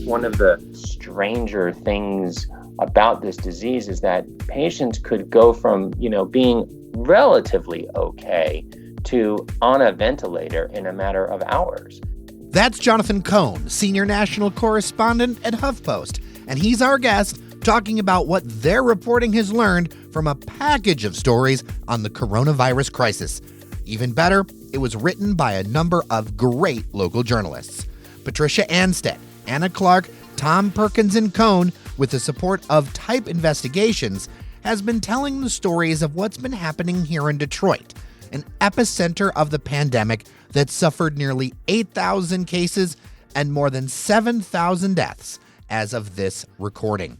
one of the stranger things about this disease is that patients could go from, being relatively okay to on a ventilator in a matter of hours. That's Jonathan Cohn, Senior National Correspondent at HuffPost, and he's our guest talking about what their reporting has learned from a package of stories on the coronavirus crisis. Even better, it was written by a number of great local journalists. Patricia Anstead, Anna Clark, Tom Perkins, and Cohn, with the support of Type Investigations, has been telling the stories of what's been happening here in Detroit, an epicenter of the pandemic that suffered nearly 8,000 cases and more than 7,000 deaths as of this recording.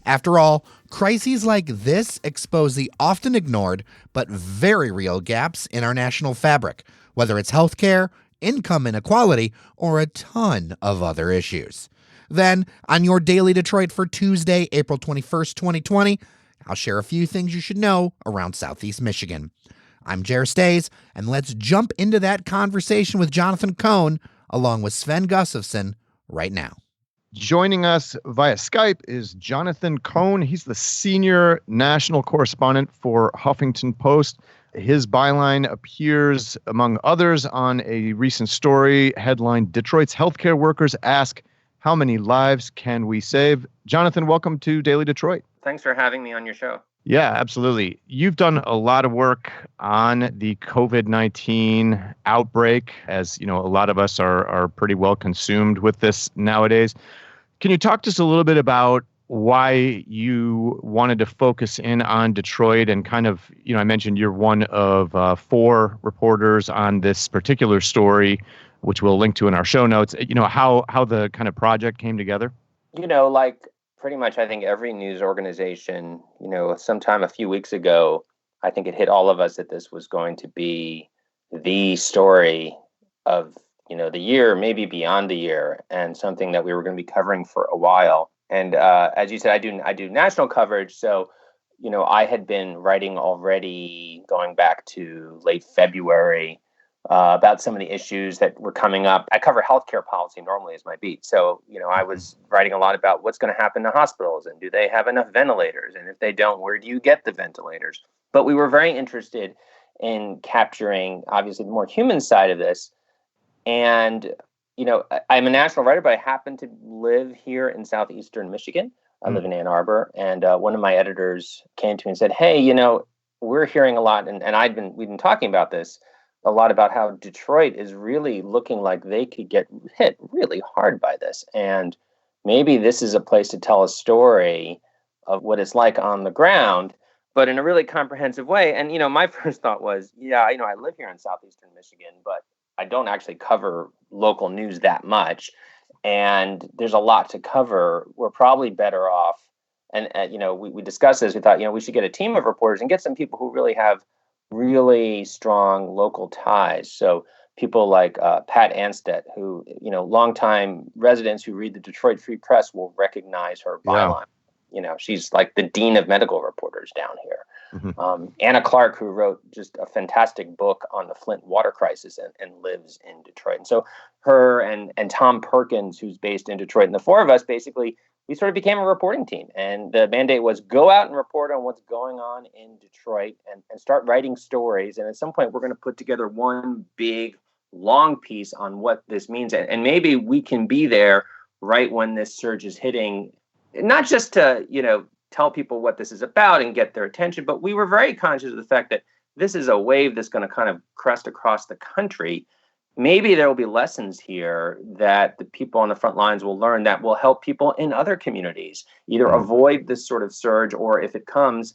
After all, crises like this expose the often ignored but very real gaps in our national fabric, whether it's healthcare, income inequality, or a ton of other issues. Then, on your Daily Detroit for Tuesday, April 21st, 2020, I'll share a few things you should know around Southeast Michigan. I'm Jer Stays, and let's jump into that conversation with Jonathan Cohn, along with Sven Gustafson, right now. Joining us via Skype is Jonathan Cohn. He's the senior national correspondent for Huffington Post. His byline appears, among others, on a recent story headlined, "Detroit's Healthcare Workers Ask, How Many Lives Can We Save?" Jonathan, welcome to Daily Detroit. Thanks for having me on your show. Yeah, absolutely. You've done a lot of work on the COVID-19 outbreak, as you know, a lot of us are pretty well consumed with this nowadays. Can you talk to us a little bit about why you wanted to focus in on Detroit and kind of, I mentioned you're one of 4 reporters on this particular story, which we'll link to in our show notes, how the kind of project came together? Like pretty much I think every news organization, sometime a few weeks ago, I think it hit all of us that this was going to be the story of the year, maybe beyond the year, and something that we were going to be covering for a while. And as you said, I do national coverage. So, I had been writing already going back to late February about some of the issues that were coming up. I cover healthcare policy normally as my beat. So, I was writing a lot about what's going to happen to hospitals and do they have enough ventilators? And if they don't, where do you get the ventilators? But we were very interested in capturing, obviously, the more human side of this. And, I'm a national writer, but I happen to live here in southeastern Michigan. I live in Ann Arbor. And one of my editors came to me and said, hey, we're hearing a lot. And we've been talking about this a lot about how Detroit is really looking like they could get hit really hard by this. And maybe this is a place to tell a story of what it's like on the ground, but in a really comprehensive way. And, my first thought was, I live here in southeastern Michigan, but I don't actually cover local news that much. And there's a lot to cover. We're probably better off. And, we discussed this. We thought, we should get a team of reporters and get some people who really have really strong local ties. So people like Pat Anstead, who, longtime residents who read the Detroit Free Press will recognize her byline. She's like the dean of medical reporters down here. Mm-hmm. Anna Clark, who wrote just a fantastic book on the Flint water crisis and lives in Detroit. And so her and Tom Perkins, who's based in Detroit, and the 4 of us, basically, we sort of became a reporting team. And the mandate was go out and report on what's going on in Detroit and start writing stories. And at some point, we're going to put together one big, long piece on what this means. And maybe we can be there right when this surge is hitting, not just to, tell people what this is about and get their attention, but we were very conscious of the fact that this is a wave that's going to kind of crest across the country. Maybe there will be lessons here that the people on the front lines will learn that will help people in other communities either avoid this sort of surge, or if it comes,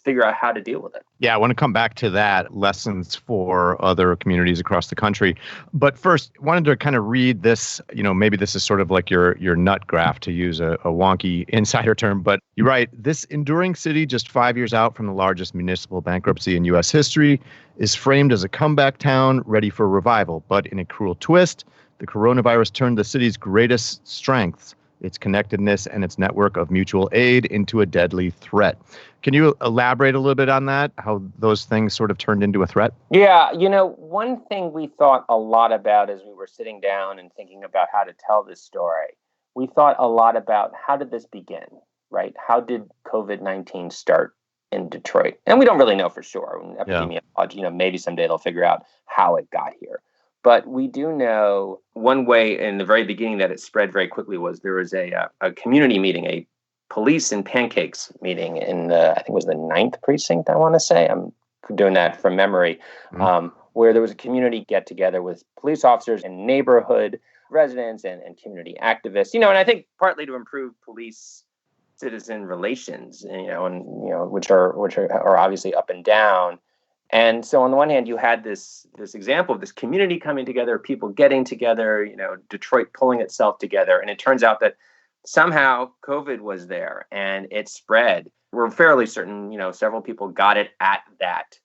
figure out how to deal with it. Yeah, I want to come back to that, lessons for other communities across the country. But first, wanted to kind of read this, maybe this is sort of like your nut graph, to use a wonky insider term. But you write, this enduring city just 5 years out from the largest municipal bankruptcy in U.S. history is framed as a comeback town ready for revival. But in a cruel twist, the coronavirus turned the city's greatest strengths, its connectedness and its network of mutual aid, into a deadly threat. Can you elaborate a little bit on that, how those things sort of turned into a threat? Yeah, one thing we thought a lot about as we were sitting down and thinking about how to tell this story we thought a lot about how did this begin, right? How did COVID-19 start in Detroit? And we don't really know for sure. Yeah. Epidemiology, maybe someday they'll figure out how it got here. But we do know one way in the very beginning that it spread very quickly was there was a community meeting, a police and pancakes meeting in I think it was the 9th precinct, I want to say. I'm doing that from memory, where there was a community get together with police officers and neighborhood residents and community activists, and I think partly to improve police citizen relations, which are obviously up and down. And so on the one hand, you had this example of this community coming together, people getting together, Detroit pulling itself together. And it turns out that somehow COVID was there and it spread. We're fairly certain, several people got it at that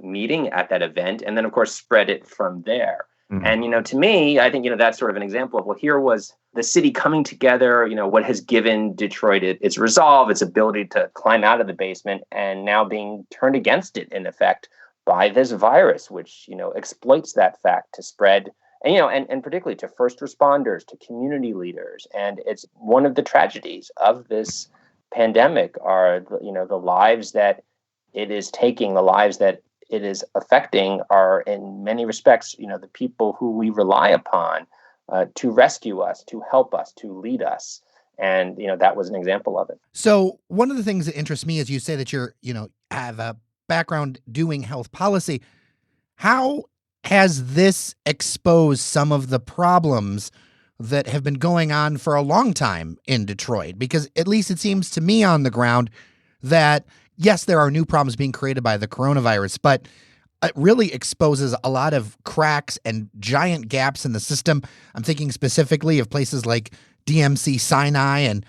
meeting, at that event, and then, of course, spread it from there. And, to me, I think, that's sort of an example of, well, here was the city coming together, what has given Detroit its resolve, its ability to climb out of the basement, and now being turned against it, in effect, by this virus, which, exploits that fact to spread, and particularly to first responders, to community leaders. And it's one of the tragedies of this pandemic are, the lives that it is taking, the lives that it is affecting are in many respects, the people who we rely upon to rescue us, to help us, to lead us. And, that was an example of it. So one of the things that interests me is you say that you're, have a background doing health policy. How has this exposed some of the problems that have been going on for a long time in Detroit? Because at least it seems to me on the ground that yes, there are new problems being created by the coronavirus, but it really exposes a lot of cracks and giant gaps in the system. I'm thinking specifically of places like DMC Sinai, and,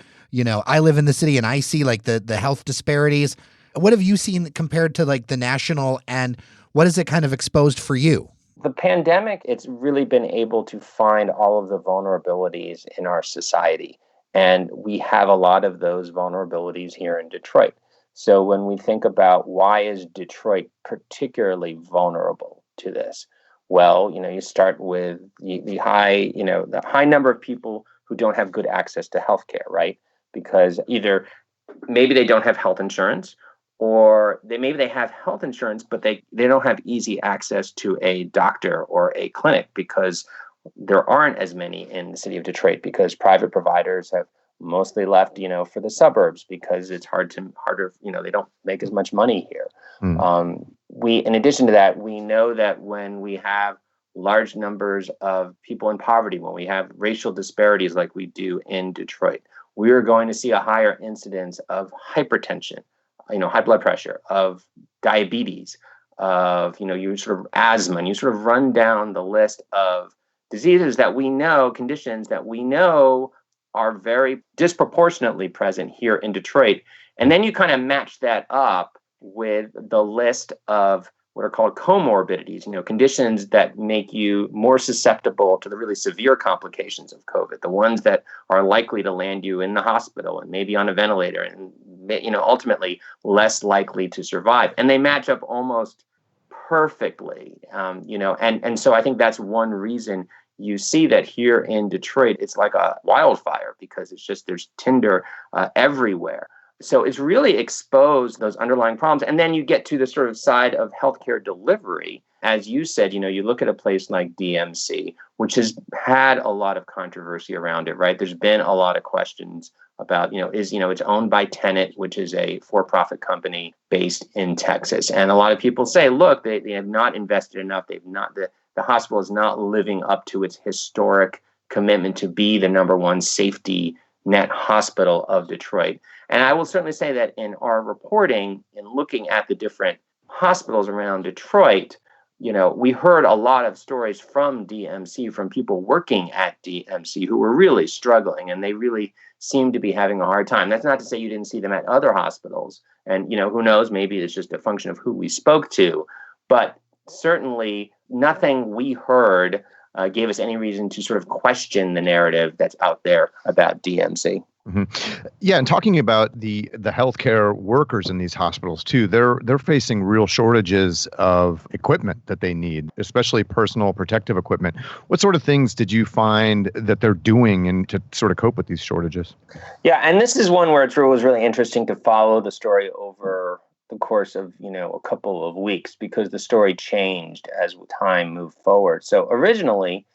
I live in the city and I see like the health disparities. What have you seen compared to like the national, and what has it kind of exposed for you? The pandemic, it's really been able to find all of the vulnerabilities in our society. And we have a lot of those vulnerabilities here in Detroit. So when we think about why is Detroit particularly vulnerable to this? Well, you start with the high number of people who don't have good access to healthcare, right? Because either maybe they don't have health insurance, or maybe they have health insurance, but they don't have easy access to a doctor or a clinic because there aren't as many in the city of Detroit, because private providers have mostly left, for the suburbs because it's harder, they don't make as much money here. In addition to that, we know that when we have large numbers of people in poverty, when we have racial disparities like we do in Detroit, we are going to see a higher incidence of hypertension, high blood pressure, of diabetes, of, you sort of asthma, and you sort of run down the list of diseases that we know, conditions that we know are very disproportionately present here in Detroit. And then you kind of match that up with the list of what are called comorbidities, conditions that make you more susceptible to the really severe complications of COVID, the ones that are likely to land you in the hospital and maybe on a ventilator and, ultimately less likely to survive. And they match up almost perfectly, and so I think that's one reason you see that here in Detroit, it's like a wildfire because there's tinder everywhere. So it's really exposed those underlying problems. And then you get to the sort of side of healthcare delivery. As you said, you look at a place like DMC, which has had a lot of controversy around it, right? There's been a lot of questions about, it's owned by Tenet, which is a for-profit company based in Texas. And a lot of people say, look, they have not invested enough. The hospital is not living up to its historic commitment to be the number one safety net hospital of Detroit. And I will certainly say that in our reporting, in looking at the different hospitals around Detroit, we heard a lot of stories from DMC, from people working at DMC who were really struggling, and they really seemed to be having a hard time. That's not to say you didn't see them at other hospitals. And, who knows, maybe it's just a function of who we spoke to. But certainly nothing we heard gave us any reason to sort of question the narrative that's out there about DMC. Yeah, and talking about the healthcare workers in these hospitals too, they're facing real shortages of equipment that they need, especially personal protective equipment. What sort of things did you find that they're doing and to sort of cope with these shortages? Yeah, and this is one where it was really interesting to follow the story over the course of, a couple of weeks, because the story changed as time moved forward. So originally,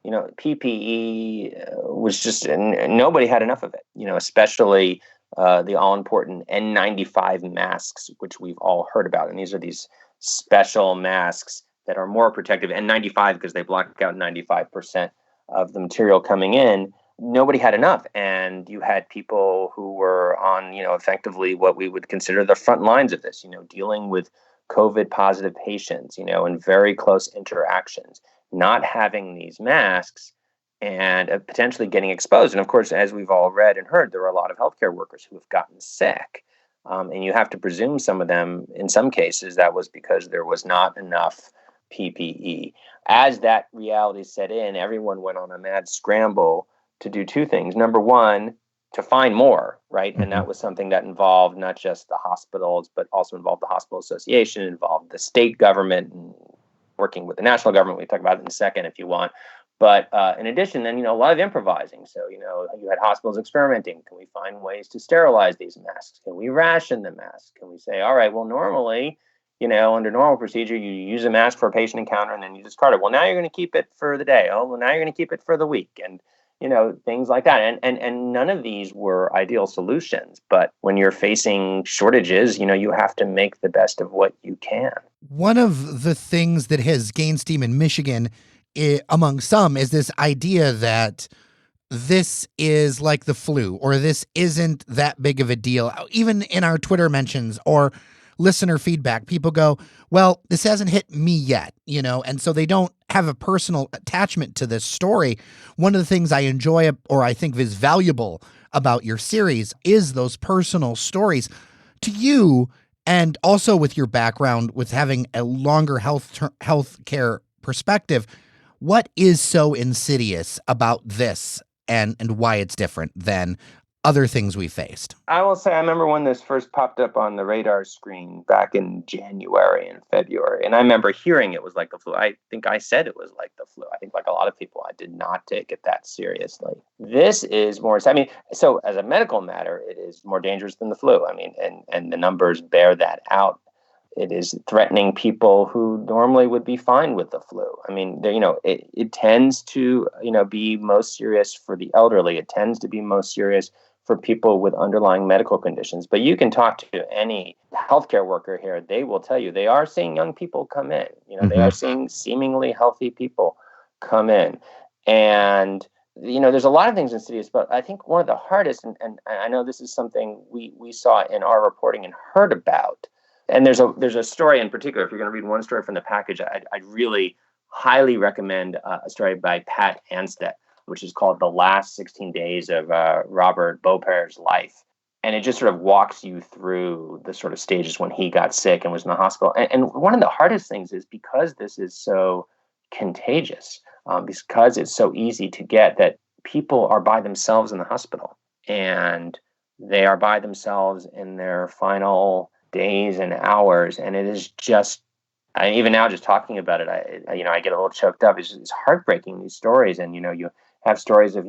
PPE was just, and nobody had enough of it, especially the all important N95 masks, which we've all heard about. And these are these special masks that are more protective. N95 because they block out 95% of the material coming in. Nobody had enough. And you had people who were on, effectively what we would consider the front lines of this, dealing with COVID positive patients, and very close interactions, not having these masks and potentially getting exposed. And of course, as we've all read and heard, there are a lot of healthcare workers who have gotten sick. And you have to presume some of them, in some cases, that was because there was not enough PPE. As that reality set in, everyone went on a mad scramble to do two things. Number one, to find more, right? And that was something that involved not just the hospitals, but also involved the hospital association, involved the state government, and working with the national government. We talk about it in a second if you want. But in addition, then, a lot of improvising. So, you had hospitals experimenting. Can we find ways to sterilize these masks? Can we ration the masks? Can we say, all right, well, normally, under normal procedure, you use a mask for a patient encounter and then you discard it. Well, now you're going to keep it for the day. Oh, well, now you're going to keep it for the week. And things like that. And none of these were ideal solutions. But when you're facing shortages, you have to make the best of what you can. One of the things that has gained steam in Michigan, among some, is this idea that this is like the flu, or this isn't that big of a deal. Even in our Twitter mentions or listener feedback, people go, well, this hasn't hit me yet, and so they don't have a personal attachment to this story. One of the things I enjoy, or I think is valuable about your series, is those personal stories. To you, and also with your background with having a longer healthcare perspective, what is so insidious about this and why it's different than other things we faced? I will say, I remember when this first popped up on the radar screen back in January and February. And I remember hearing it was like the flu. I think I said it was like the flu. I think, like a lot of people, I did not take it that seriously. This is more, so as a medical matter, it is more dangerous than the flu. And the numbers bear that out. It is threatening people who normally would be fine with the flu. It tends to, be most serious for the elderly. It tends to be most serious for people with underlying medical conditions. But you can talk to any healthcare worker here. They will tell you they are seeing young people come in. They are seeing seemingly healthy people come in. And, there's a lot of things insidious, but I think one of the hardest, and I know this is something we saw in our reporting and heard about. And there's a story in particular. If you're going to read one story from the package, I'd really highly recommend a story by Pat Anstedt, which is called The Last 16 Days of Robert Beaupre's Life. And it just sort of walks you through the sort of stages when he got sick and was in the hospital. And one of the hardest things is, because this is so contagious, because it's so easy to get, that people are by themselves in the hospital. And they are by themselves in their final days and hours. And it is just, even now, just talking about it, I get a little choked up. It's heartbreaking, these stories. And, you have stories of,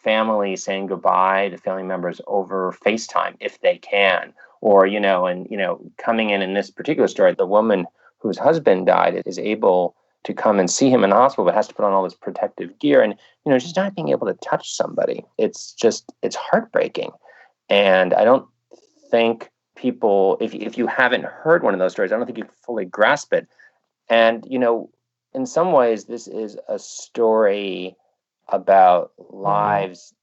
family saying goodbye to family members over FaceTime if they can, or, coming in this particular story, the woman whose husband died is able to come and see him in the hospital, but has to put on all this protective gear, and, just not being able to touch somebody. It's heartbreaking. And I don't think people, if you haven't heard one of those stories, I don't think you fully grasp it. And, in some ways, this is a story about lives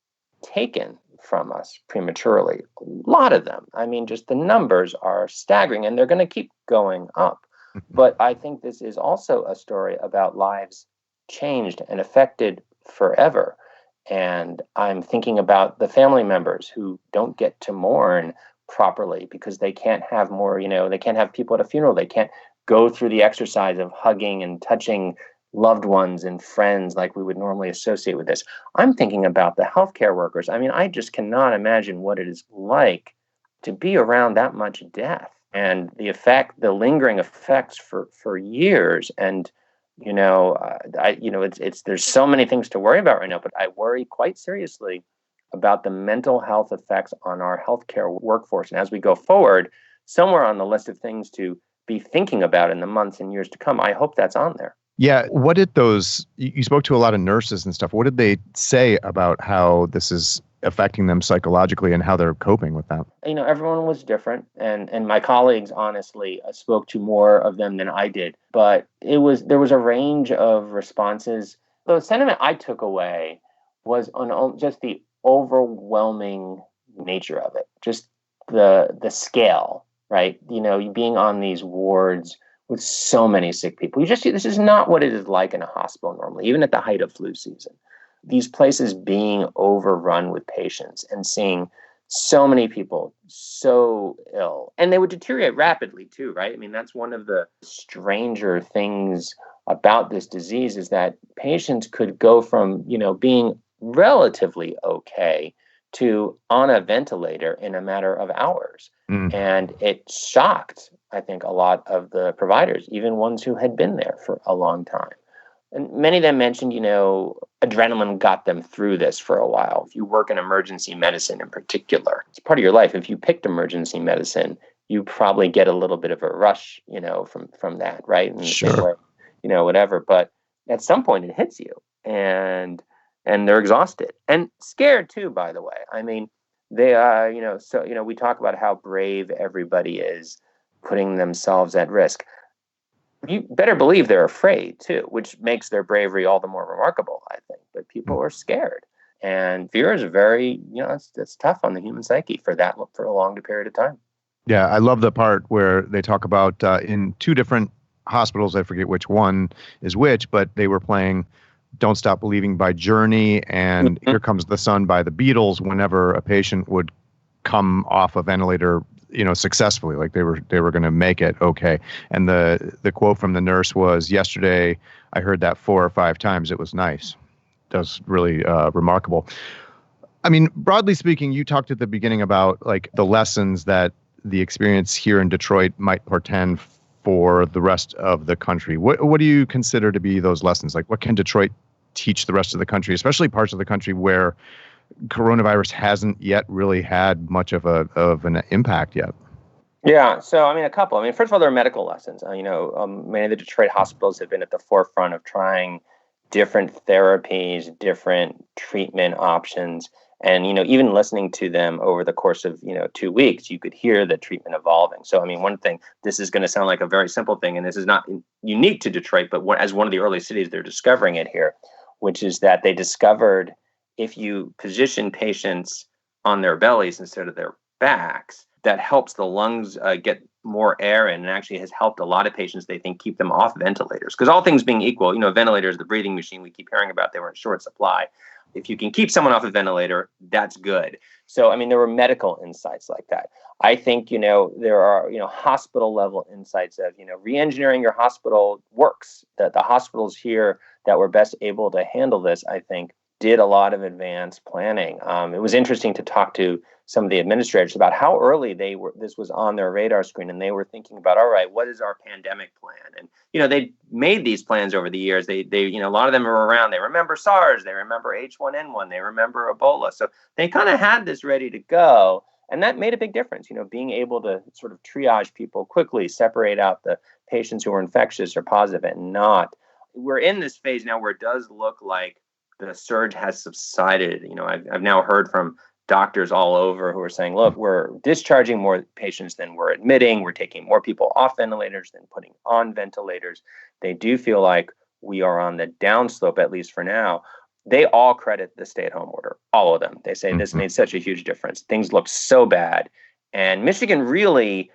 taken from us prematurely. A lot of them. Just the numbers are staggering, and they're going to keep going up. But I think this is also a story about lives changed and affected forever. And I'm thinking about the family members who don't get to mourn properly because they can't have more, they can't have people at a funeral. They can't go through the exercise of hugging and touching loved ones and friends like we would normally associate with this. I'm thinking about the healthcare workers. I mean, I just cannot imagine what it is like to be around that much death and the lingering effects for years. And it's there's so many things to worry about right now, but I worry quite seriously about the mental health effects on our healthcare workforce. And as we go forward, somewhere on the list of things to be thinking about in the months and years to come, I hope that's on there. Yeah. What did you spoke to a lot of nurses and stuff. What did they say about how this is affecting them psychologically and how they're coping with that? Everyone was different. And my colleagues, honestly, spoke to more of them than I did. But there was a range of responses. The sentiment I took away was on just the overwhelming nature of it, just the scale, right? Being on these wards with so many sick people. This is not what it is like in a hospital normally, even at the height of flu season. These places being overrun with patients and seeing so many people so ill. And they would deteriorate rapidly too, right? I mean, that's one of the stranger things about this disease is that patients could go from, being relatively okay to on a ventilator in a matter of hours. And it shocked, I think, a lot of the providers, even ones who had been there for a long time. And many of them mentioned, adrenaline got them through this for a while. If you work in emergency medicine in particular, it's part of your life. If you picked emergency medicine, you probably get a little bit of a rush, from that, right? And sure. Whatever. But at some point it hits you and they're exhausted and scared too, by the way. I mean, they are, we talk about how brave everybody is putting themselves at risk. You better believe they're afraid too, which makes their bravery all the more remarkable, I think. But people are scared, and fear is very, it's tough on the human psyche for a long period of time. Yeah, I love the part where they talk about in two different hospitals. I forget which one is which, but they were playing "Don't Stop Believing" by Journey and "Here Comes the Sun" by the Beatles. Whenever a patient would come off a ventilator, successfully, like they were going to make it okay. And the quote from the nurse was, "Yesterday, I heard that 4 or 5 times. It was nice." That's really remarkable. I mean, broadly speaking, you talked at the beginning about like the lessons that the experience here in Detroit might portend for the rest of the country. What do you consider to be those lessons? Like, what can Detroit teach the rest of the country, especially parts of the country where coronavirus hasn't yet really had much of an impact yet? Yeah, so I mean, a couple. I mean, first of all, there are medical lessons. Many of the Detroit hospitals have been at the forefront of trying different therapies, different treatment options. And, even listening to them over the course of, 2 weeks, you could hear the treatment evolving. So, I mean, one thing, this is going to sound like a very simple thing, and this is not unique to Detroit, but as one of the early cities, they're discovering it here, which is that they discovered if you position patients on their bellies instead of their backs, that helps the lungs get more air in, and actually has helped a lot of patients, they think, keep them off ventilators. Because all things being equal, ventilators, the breathing machine we keep hearing about, they were in short supply. If you can keep someone off a ventilator, that's good. So, I mean, there were medical insights like that. I think, there are, hospital level insights of, re-engineering your hospital works. That the hospitals here that were best able to handle this, I think, did a lot of advanced planning. It was interesting to talk to some of the administrators about how early this was on their radar screen, and they were thinking about, all right, what is our pandemic plan? And they made these plans over the years. They a lot of them are around. They remember SARS, they remember H1N1, they remember Ebola. So they kind of had this ready to go, and that made a big difference. Being able to sort of triage people quickly, separate out the patients who were infectious or positive and not. We're in this phase now where it does look like the surge has subsided. I've now heard from doctors all over who are saying, look, we're discharging more patients than we're admitting. We're taking more people off ventilators than putting on ventilators. They do feel like we are on the downslope, at least for now. They all credit the stay-at-home order, all of them. They say this made such a huge difference. Things look so bad. And Michigan really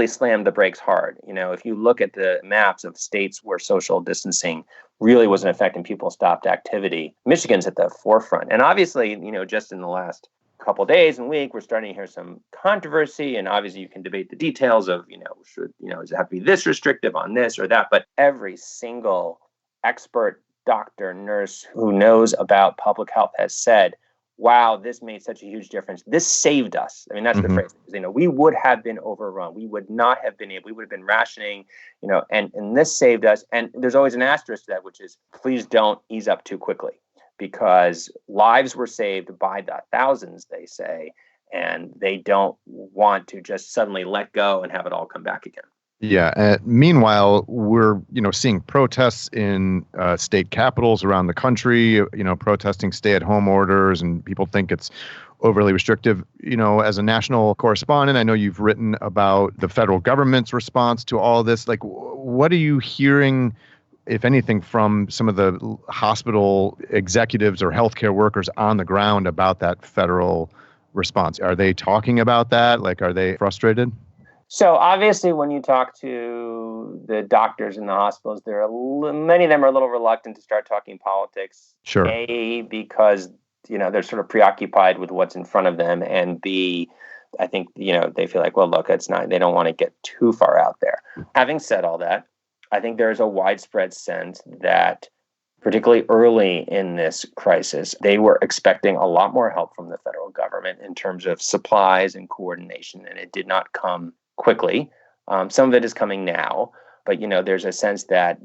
slammed the brakes hard. If you look at the maps of states where social distancing really wasn't affecting people, stopped activity, Michigan's at the forefront. And obviously, just in the last couple of days and week, we're starting to hear some controversy. And obviously you can debate the details of, does it have to be this restrictive on this or that? But every single expert doctor, nurse who knows about public health has said, wow, this made such a huge difference. This saved us. I mean, that's the phrase. We would have been overrun. We would not have been able, we would have been rationing, and this saved us. And there's always an asterisk to that, which is please don't ease up too quickly, because lives were saved by the thousands, they say, and they don't want to just suddenly let go and have it all come back again. Yeah. Meanwhile, we're seeing protests in state capitals around the country. Protesting stay-at-home orders, and people think it's overly restrictive. As a national correspondent, I know you've written about the federal government's response to all of this. Like, what are you hearing, if anything, from some of the hospital executives or healthcare workers on the ground about that federal response? Are they talking about that? Like, are they frustrated? So obviously, when you talk to the doctors in the hospitals, many of them are a little reluctant to start talking politics. Sure. A, because they're sort of preoccupied with what's in front of them, and B, I think they feel like, well, look, it's not. They don't want to get too far out there. Having said all that, I think there is a widespread sense that, particularly early in this crisis, they were expecting a lot more help from the federal government in terms of supplies and coordination, and it did not come quickly. Some of it is coming now, but there's a sense that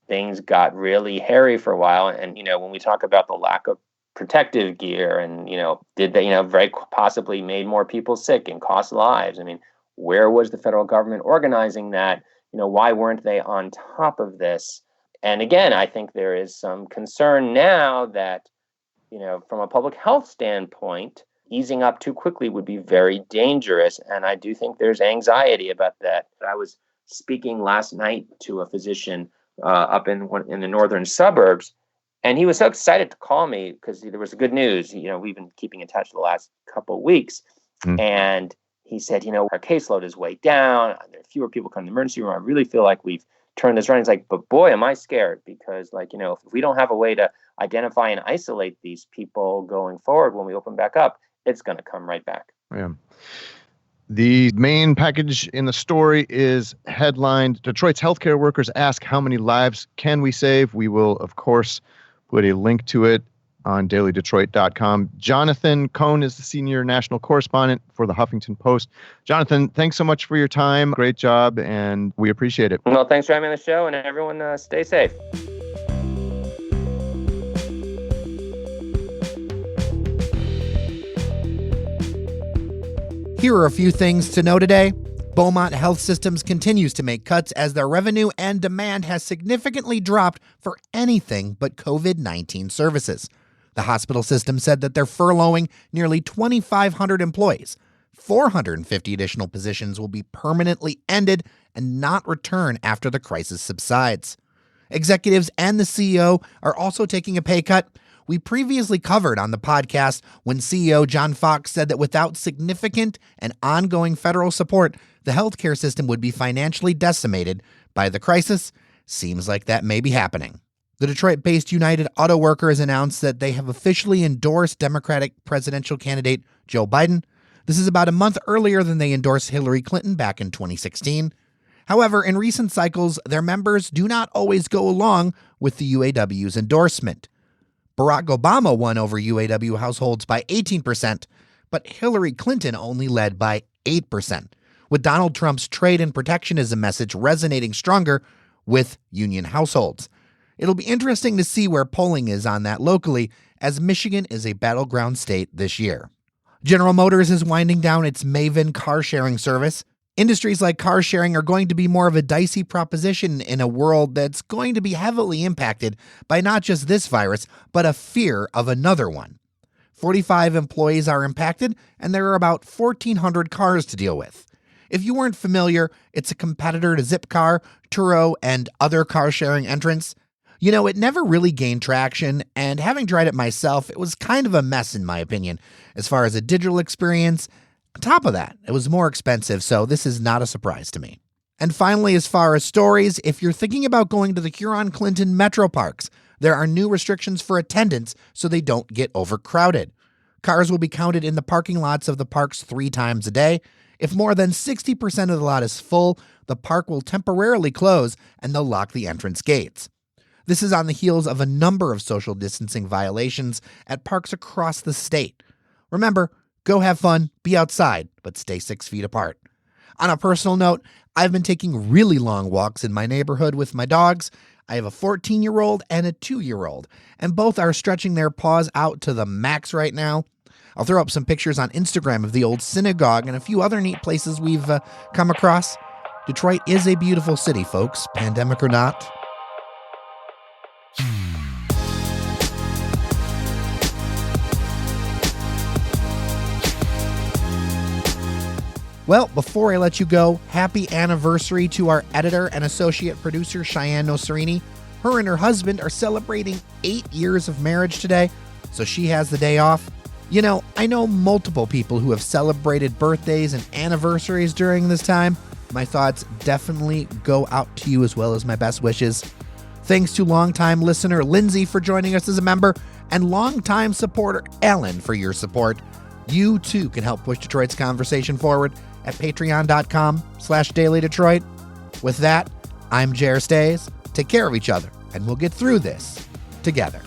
things got really hairy for a while. And when we talk about the lack of protective gear, and did they very possibly made more people sick and cost lives? I mean, where was the federal government organizing that? Why weren't they on top of this? And again, I think there is some concern now that from a public health standpoint, easing up too quickly would be very dangerous. And I do think there's anxiety about that. I was speaking last night to a physician up in the northern suburbs, and he was so excited to call me because there was good news. We've been keeping in touch the last couple of weeks. And he said, our caseload is way down. There are fewer people coming to the emergency room. I really feel like we've turned this around. He's like, but boy, am I scared, because if we don't have a way to identify and isolate these people going forward when we open back up, it's going to come right back. Yeah. The main package in the story is headlined, Detroit's healthcare workers ask how many lives can we save? We will, of course, put a link to it on dailydetroit.com. Jonathan Cohn is the senior national correspondent for the Huffington Post. Jonathan, thanks so much for your time. Great job, and we appreciate it. Well, thanks for having me on the show, and everyone stay safe. Here are a few things to know today. Beaumont Health Systems continues to make cuts as their revenue and demand has significantly dropped for anything but COVID-19 services. The hospital system said that they're furloughing nearly 2,500 employees. 450 additional positions will be permanently ended and not return after the crisis subsides. Executives and the CEO are also taking a pay cut. We previously covered on the podcast when CEO John Fox said that without significant and ongoing federal support, the healthcare system would be financially decimated by the crisis. Seems like that may be happening. The Detroit-based United Auto Workers announced that they have officially endorsed Democratic presidential candidate Joe Biden. This is about a month earlier than they endorsed Hillary Clinton back in 2016. However, in recent cycles, their members do not always go along with the UAW's endorsement. Barack Obama won over UAW households by 18%, but Hillary Clinton only led by 8%, with Donald Trump's trade and protectionism message resonating stronger with union households. It'll be interesting to see where polling is on that locally, as Michigan is a battleground state this year. General Motors is winding down its Maven car-sharing service. Industries like car sharing are going to be more of a dicey proposition in a world that's going to be heavily impacted by not just this virus, but a fear of another one. 45 employees are impacted, and there are about 1,400 cars to deal with. If you weren't familiar, it's a competitor to Zipcar, Turo, and other car-sharing entrants. It never really gained traction, and having tried it myself, it was kind of a mess in my opinion, as far as a digital experience. On top of that, it was more expensive, so this is not a surprise to me. And finally, as far as stories, if you're thinking about going to the Huron-Clinton Metro Parks, there are new restrictions for attendance so they don't get overcrowded. Cars will be counted in the parking lots of the parks 3 times a day. If more than 60% of the lot is full, the park will temporarily close and they'll lock the entrance gates. This is on the heels of a number of social distancing violations at parks across the state. Remember, go have fun, be outside, but stay 6 feet apart. On a personal note, I've been taking really long walks in my neighborhood with my dogs. I have a 14-year-old and a 2-year-old, and both are stretching their paws out to the max right now. I'll throw up some pictures on Instagram of the old synagogue and a few other neat places we've come across. Detroit is a beautiful city, folks, pandemic or not. Well, before I let you go, happy anniversary to our editor and associate producer, Cheyenne Noserini. Her and her husband are celebrating 8 years of marriage today, so she has the day off. You know, I know multiple people who have celebrated birthdays and anniversaries during this time. My thoughts definitely go out to you as well as my best wishes. Thanks to longtime listener Lindsay for joining us as a member, and longtime supporter Ellen for your support. You too can help push Detroit's conversation forward at patreon.com/dailydetroit. With that, I'm Jer Stays. Take care of each other, and we'll get through this together.